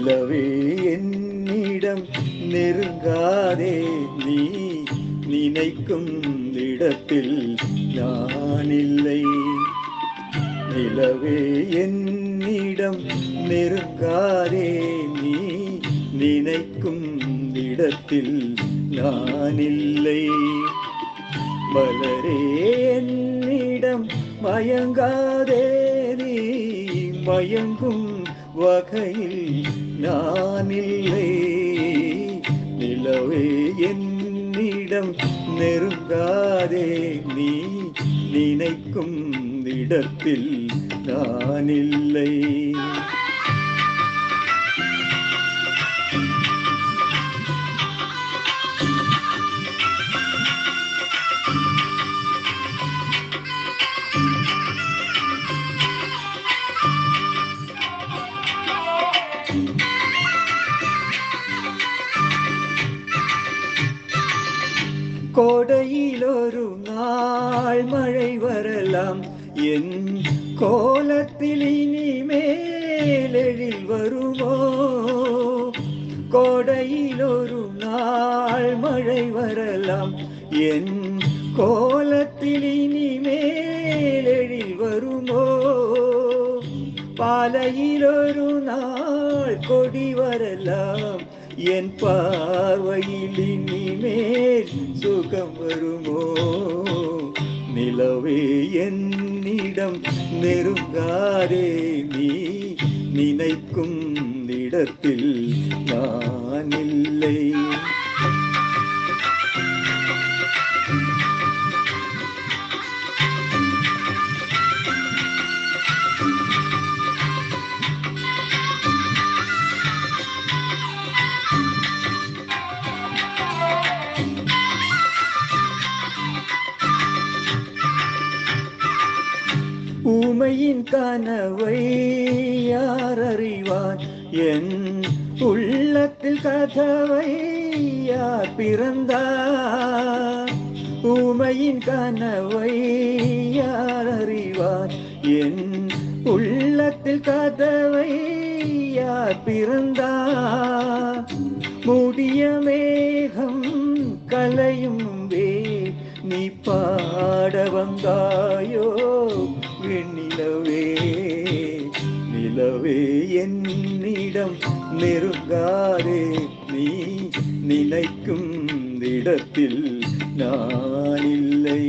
நிலவே என்னிடம் நெருங்காதே, நீ நினைக்கும் இடத்தில் நான் இல்லை. நிலவே என்னிடம் நெருங்காதே, நீ நினைக்கும் இடத்தில் நான் இல்லை. மலரே என்னிடம் மயங்காதே, நீ மயங்கும் வகையில் நான் இல்லை. நிலவே என்னிடம் நெருங்காதே, நீ நினைக்கும் இடத்தில் நான் இல்லை. கோடையில் ஒரு நாள் மழை வரலாம், என் கோலத்தில் இனிமேல் எழில் வருமோ? கோடையில் ஒரு நாள் மழை வரலாம், என் கோலத்தில் இனிமேல் எழில் வருமோ? பாலையில் ஒரு நாள் கொடி வரலாம், என் பார்வையில் இனிமேல் சுகம் வருமோ? நிலவே என்னிடம் நெருங்காதே, நீ நினைக்கும் இடத்தில் நான் இல்லை. ஊமையின் கனவை யார் அறிவார், என் உள்ளத்தில் கதவை யார் பிறந்தார்? ஊமையின் கனவை யார் அறிவார், என் உள்ளத்தில் கதவை யார் பிறந்தார்? மூடிய மேகம் கலையும் நீ பாட வந்தாயோ வெண்ணிலவே? நிலவே என்னிடம் நெருங்காதே, நீ நினைக்கும் இடத்தில் நான் இல்லை.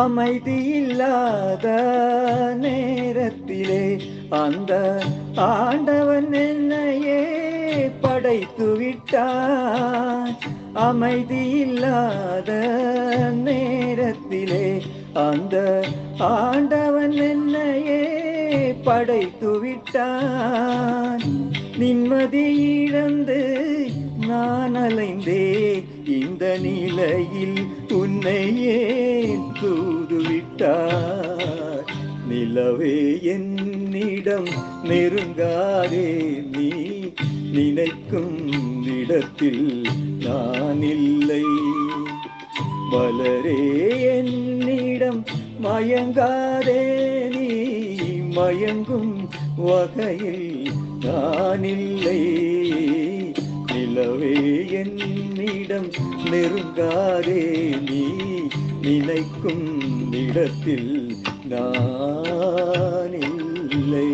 அமைதி இல்லாத நேரத்திலே அந்த ஆண்டவன் என்னையே படைத்து விட்டான். அமைதி இல்லாத நேரத்திலே அந்த ஆண்டவன் என்னையே படைத்து விட்டான். நிம்மதி இழந்து நான் அலைந்தே இந்த நிலையில் உன்னையே தூதுவிட்டார். நிலவே என்னிடம் நெருங்காதே, நீ நினைக்கும் இடத்தில் நான் இல்லை. மலரே என்னிடம் மயங்காதே, நீ மயங்கும் வகையில் நான் இல்லை. நிலவே என்னிடம் நெருங்காதே, நீ நினைக்கும் இடத்தில் நான் இல்லை.